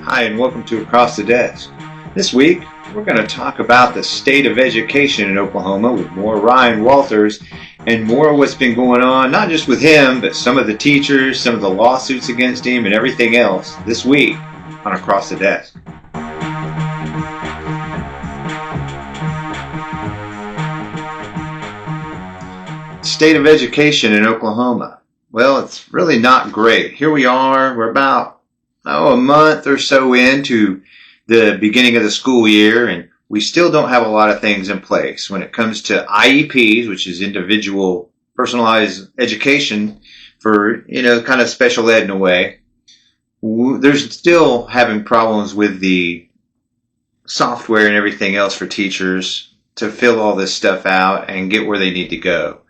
Hi, and welcome to Across the Desk. This week, we're going to talk about the state of education in Oklahoma with more Ryan Walters and more of what's been going on, not just with him, but some of the teachers, some of the lawsuits against him, and everything else this week on Across the Desk. State of education in Oklahoma. Well, it's really not great. Here we are. We're about a month or so into the beginning of the school year, and we still don't have a lot of things in place when it comes to IEPs, which is individual personalized education for, kind of special ed in a way. There's still having problems with the software and everything else for teachers to fill all this stuff out and get where they need to go.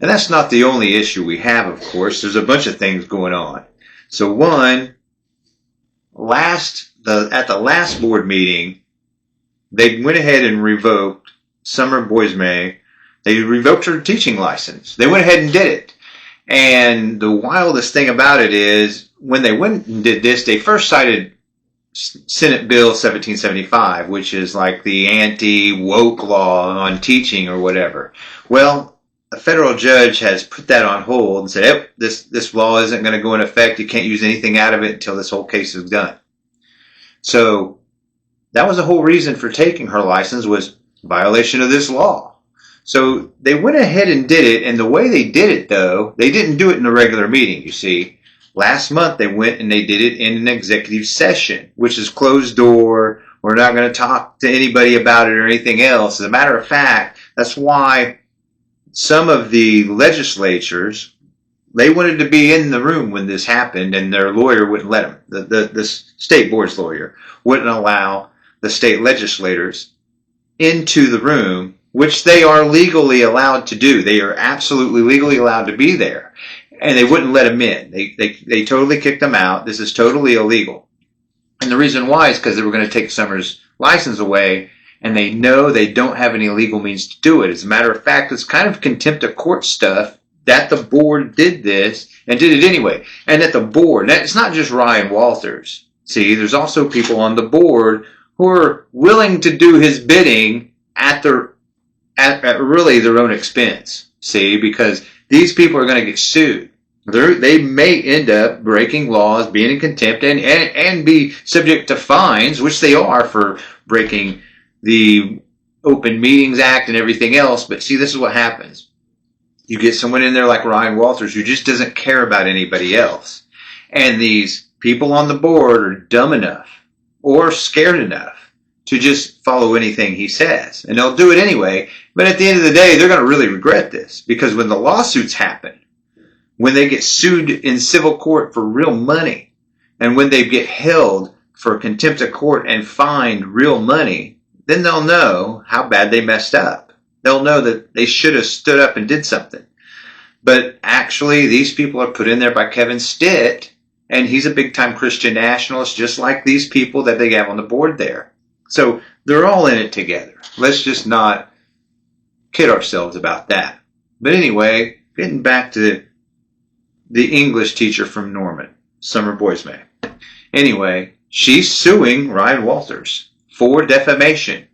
And that's not the only issue we have, of course. There's a bunch of things going on. So one, at the last board meeting, they went ahead and revoked Summer Boismay. They revoked her teaching license. They went ahead and did it. And the wildest thing about it is when they went and did this, they first cited Senate Bill 1775, which is like the anti-woke law on teaching or whatever. Well, a federal judge has put that on hold and said, this law isn't going to go into effect. You can't use anything out of it until this whole case is done. So that was the whole reason for taking her license, was violation of this law. So they went ahead and did it, and the way they did it, though, they didn't do it in a regular meeting, you see. Last month they went and they did it in an executive session, which is closed door. We're not going to talk to anybody about it or anything else. As a matter of fact, that's why some of the legislatures, they wanted to be in the room when this happened, and their lawyer wouldn't let them. The state board's lawyer wouldn't allow the state legislators into the room, which they are legally allowed to do. They are absolutely legally allowed to be there, and they wouldn't let them in. They totally kicked them out. This is totally illegal. And the reason why is because they were going to take Summer's license away, and they know they don't have any legal means to do it. As a matter of fact, it's kind of contempt of court stuff that the board did this and did it anyway. And at the board, it's not just Ryan Walters. See, there's also people on the board who are willing to do his bidding at really their own expense. See, because these people are going to get sued. They may end up breaking laws, being in contempt, and be subject to fines, which they are for breaking the Open Meetings Act and everything else. But see, this is what happens. You get someone in there like Ryan Walters who just doesn't care about anybody else. And these people on the board are dumb enough or scared enough to just follow anything he says. And they'll do it anyway. But at the end of the day, they're going to really regret this, because when the lawsuits happen, when they get sued in civil court for real money, and when they get held for contempt of court and fined real money, then they'll know how bad they messed up. They'll know that they should have stood up and did something. But actually, these people are put in there by Kevin Stitt, and he's a big-time Christian nationalist, just like these people that they have on the board there. So they're all in it together. Let's just not kid ourselves about that. But anyway, getting back to the English teacher from Norman, Summer Boismay. Anyway, she's suing Ryan Walters for defamation.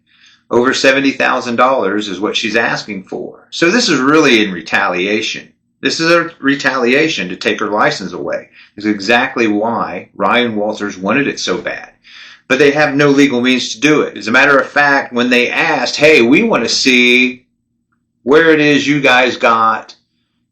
Over $70,000 is what she's asking for. So this is really in retaliation. This is a retaliation to take her license away. This is exactly why Ryan Walters wanted it so bad. But they have no legal means to do it. As a matter of fact, when they asked, hey, we want to see where it is you guys got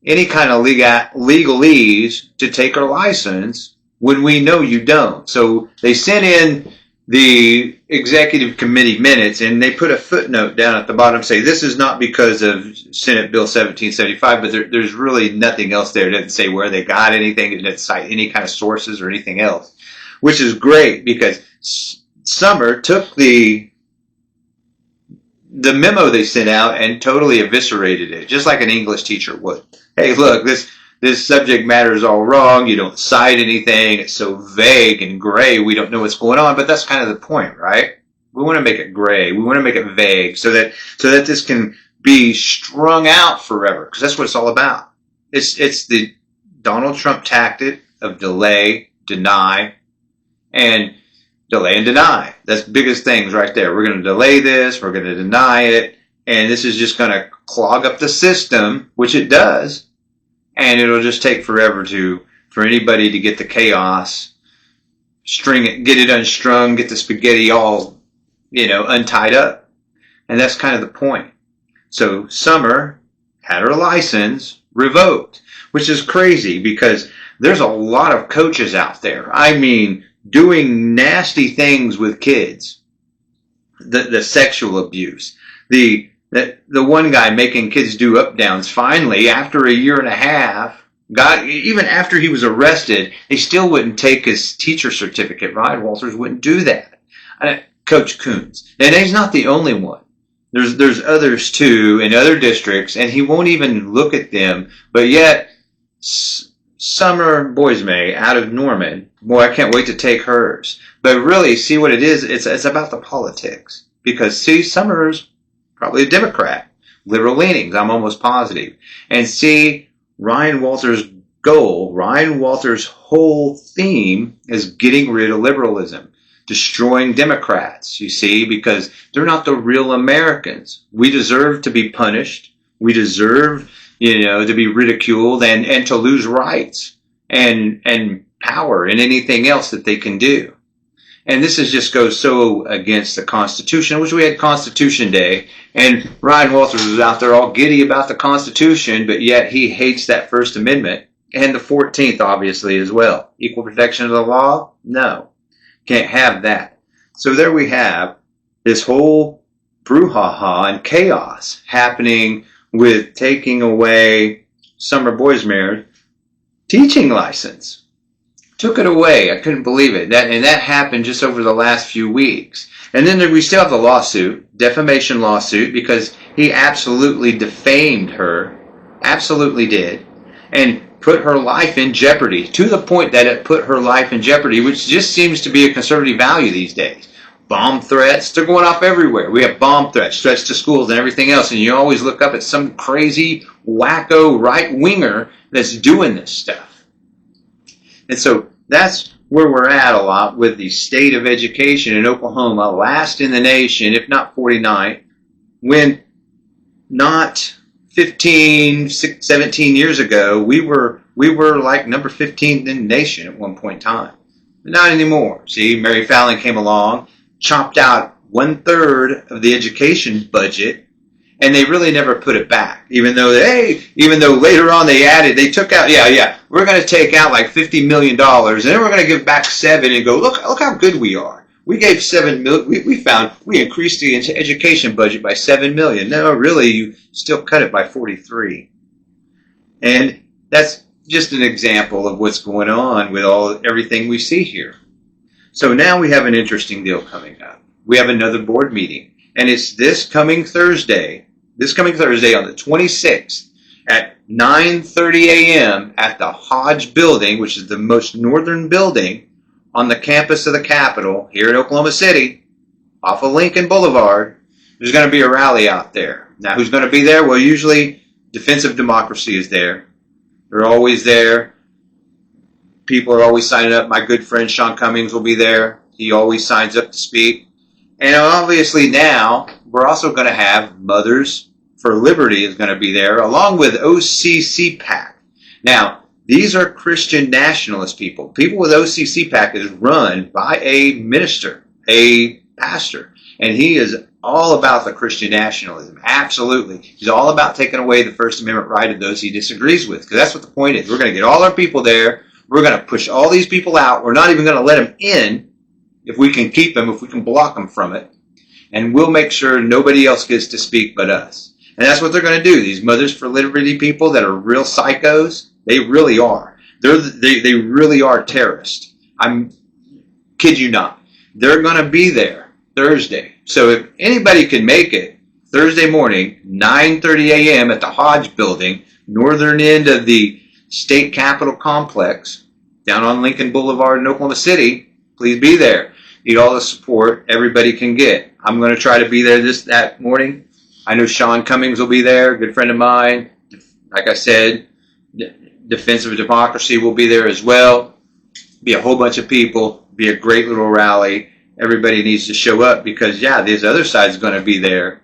any kind of legalese to take our license when we know you don't. So they sent in the executive committee minutes, and they put a footnote down at the bottom saying this is not because of Senate Bill 1775, but there's really nothing else there. It doesn't say where they got anything. It doesn't cite any kind of sources or anything else, which is great, because Summer took the memo they sent out and totally eviscerated it, just like an English teacher would. Hey, look, this subject matter is all wrong. You don't cite anything. It's so vague and gray. We don't know what's going on. But that's kind of the point, right? We want to make it gray. We want to make it vague so that this can be strung out forever, because that's what it's all about. It's the Donald Trump tactic of delay, deny, and Delay and deny. That's the biggest things right there. We're going to delay this. We're going to deny it. And this is just going to clog up the system, which it does. And it'll just take forever for anybody to get the chaos, string it, get it unstrung, get the spaghetti all, untied up. And that's kind of the point. So Summer had her license revoked, which is crazy because there's a lot of coaches out there. I mean, doing nasty things with kids, the sexual abuse, the one guy making kids do up downs. Finally, after a year and a half, even after he was arrested, they still wouldn't take his teacher certificate. Ryan Walters wouldn't do that. Coach Coons, and he's not the only one. There's others too in other districts, and he won't even look at them. But yet, Summer Boismay out of Norman, boy, I can't wait to take hers. But really, see what it is? It's about the politics. Because, see, Summer's probably a Democrat. Liberal leanings, I'm almost positive. And see, Ryan Walters' goal, Ryan Walters' whole theme is getting rid of liberalism. Destroying Democrats, you see, because they're not the real Americans. We deserve to be punished. We deserve, to be ridiculed and to lose rights and power and anything else that they can do. And this just goes so against the Constitution. I wish we had Constitution Day. And Ryan Walters was out there all giddy about the Constitution, but yet he hates that First Amendment and the 14th, obviously, as well. Equal protection of the law? No. Can't have that. So there we have this whole brouhaha and chaos happening with taking away Summer Boismay's teaching license. Took it away. I couldn't believe it. That happened just over the last few weeks. And then we still have the lawsuit, defamation lawsuit, because he absolutely defamed her. Absolutely did. And put her life in jeopardy, to the point that it put her life in jeopardy, which just seems to be a conservative value these days. Bomb threats, they're going off everywhere. We have bomb threats, threats to schools and everything else, and you always look up at some crazy, wacko right-winger that's doing this stuff. And so that's where we're at a lot with the state of education in Oklahoma, last in the nation, if not 49th, when not 15, 17 years ago, we were like number 15 in the nation at one point in time. But not anymore. See, Mary Fallon came along, chopped out 1/3 of the education budget, and they really never put it back. Even though later on they took out, we're going to take out like $50 million, and then we're going to give back $7 million and go, look how good we are. We gave $7 million. We increased the education budget by $7 million. No, really, you still cut it by 43. And that's just an example of what's going on with everything we see here. So now we have an interesting deal coming up. We have another board meeting, and it's this coming Thursday on the 26th at 9:30 a.m. at the Hodge Building, which is the most northern building on the campus of the Capitol here in Oklahoma City, off of Lincoln Boulevard. There's going to be a rally out there. Now, who's going to be there? Well, usually Defensive Democracy is there. They're always there. People are always signing up. My good friend Sean Cummings will be there. He always signs up to speak. And obviously now, we're also going to have Mothers for Liberty is going to be there, along with OCCPAC. Now, these are Christian nationalist people. People with OCCPAC is run by a minister, a pastor. And he is all about the Christian nationalism. Absolutely. He's all about taking away the First Amendment right of those he disagrees with. Because that's what the point is. We're going to get all our people there. We're going to push all these people out. We're not even going to let them in if we can keep them, if we can block them from it. And we'll make sure nobody else gets to speak but us. And that's what they're going to do. These Mothers for Liberty people that are real psychos, they really are. They really are terrorists. I'm kid you not. They're going to be there Thursday. So if anybody can make it, Thursday morning, 9:30 a.m. at the Hodge Building, northern end of the State Capitol Complex, down on Lincoln Boulevard in Oklahoma City, please be there. Need all the support everybody can get. I'm going to try to be there that morning. I know Sean Cummings will be there, a good friend of mine. Like I said, Defensive Democracy will be there as well. Be a whole bunch of people. Be a great little rally. everybody needs to show up because, yeah, this other side's going to be there.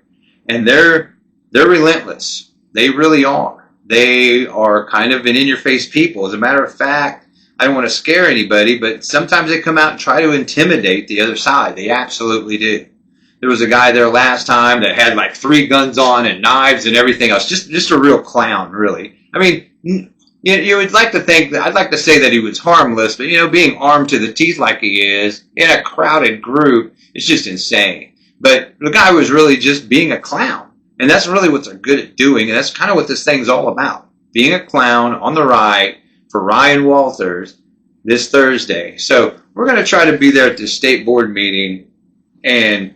And they're relentless. They really are. They are kind of an in-your-face people. As a matter of fact, I don't want to scare anybody, but sometimes they come out and try to intimidate the other side. They absolutely do. There was a guy there last time that had like 3 guns on and knives and everything else. Just a real clown, really. I mean, you would like to think that, I'd like to say that he was harmless, but, being armed to the teeth like he is in a crowded group, it's just insane. But the guy was really just being a clown. And that's really what they're good at doing. And that's kind of what this thing's all about. Being a clown on the right for Ryan Walters this Thursday. So we're going to try to be there at the state board meeting and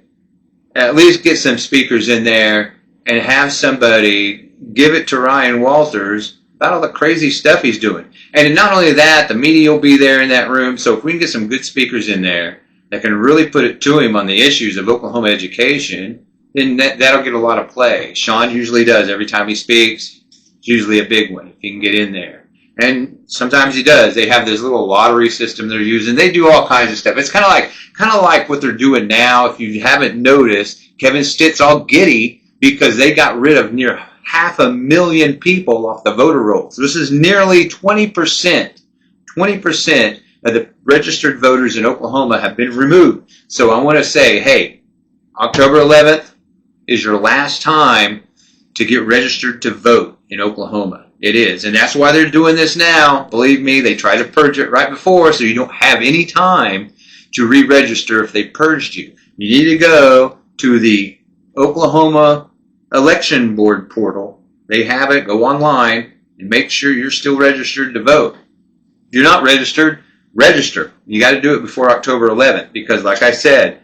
at least get some speakers in there and have somebody give it to Ryan Walters about all the crazy stuff he's doing. And not only that, the media will be there in that room. So if we can get some good speakers in there that can really put it to him on the issues of Oklahoma education, then that'll get a lot of play. Sean usually does every time he speaks. It's usually a big one if he can get in there. And sometimes he does. They have this little lottery system they're using. They do all kinds of stuff. It's kind of like what they're doing now. If you haven't noticed, Kevin Stitt's all giddy because they got rid of near 500,000 people off the voter rolls. This is nearly 20%. 20% of the registered voters in Oklahoma have been removed. So I want to say, hey, October 11th is your last time to get registered to vote in Oklahoma. It is. And that's why they're doing this now. Believe me, they try to purge it right before so you don't have any time to re-register if they purged you. You need to go to the Oklahoma Election Board portal. They have it. Go online and make sure you're still registered to vote. If you're not registered, register. You got to do it before October 11th because, like I said,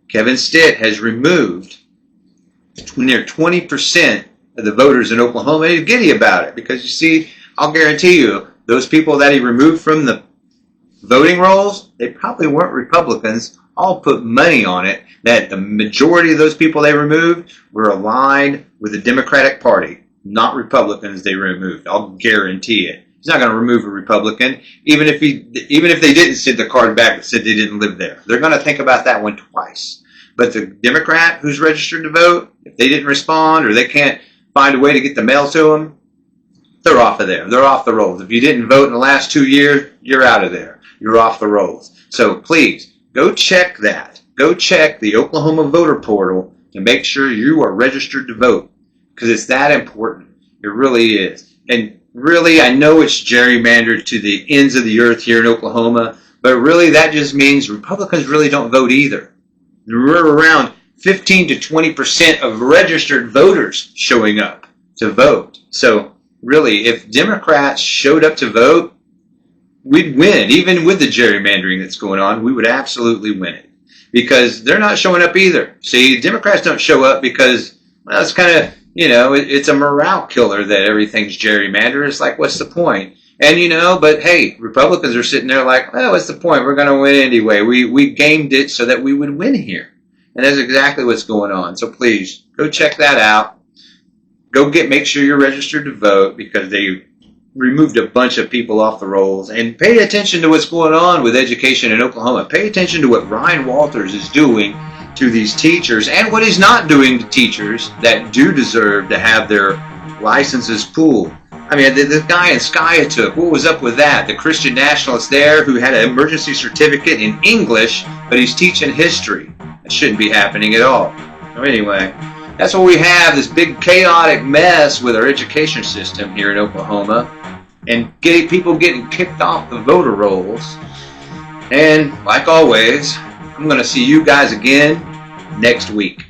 Kevin Stitt has removed near 20% of the voters in Oklahoma. He's giddy about it because, you see, I'll guarantee you, those people that he removed from the voting rolls, they probably weren't Republicans. I'll put money on it that the majority of those people they removed were aligned with the Democratic Party, not Republicans they removed. I'll guarantee it. He's not going to remove a Republican, even if they didn't send the card back that said they didn't live there. They're going to think about that one twice. But the Democrat who's registered to vote, if they didn't respond or they can't find a way to get the mail to them, they're off of there. They're off the rolls. If you didn't vote in the last 2 years, you're out of there. You're off the rolls. So please, go check that. Go check the Oklahoma voter portal and make sure you are registered to vote because it's that important. It really is. And really, I know it's gerrymandered to the ends of the earth here in Oklahoma, but really that just means Republicans really don't vote either. We're around 15 to 20% of registered voters showing up to vote. So really, if Democrats showed up to vote, we'd win. Even with the gerrymandering that's going on, we would absolutely win it. Because they're not showing up either. See, Democrats don't show up because, well, it's kind of, it's a morale killer that everything's gerrymandered. It's like, what's the point? And, but hey, Republicans are sitting there like, well, what's the point? We're going to win anyway. We gamed it so that we would win here. And that's exactly what's going on. So please, go check that out. Make sure you're registered to vote because they removed a bunch of people off the rolls. And pay attention to what's going on with education in Oklahoma. Pay attention to what Ryan Walters is doing to these teachers and what he's not doing to teachers that do deserve to have their licenses pulled. I mean, the guy in Skiatook, what was up with that? The Christian nationalist there who had an emergency certificate in English, but he's teaching history. That shouldn't be happening at all. So anyway, that's what we have, this big chaotic mess with our education system here in Oklahoma. And people getting kicked off the voter rolls. And like always, I'm going to see you guys again next week.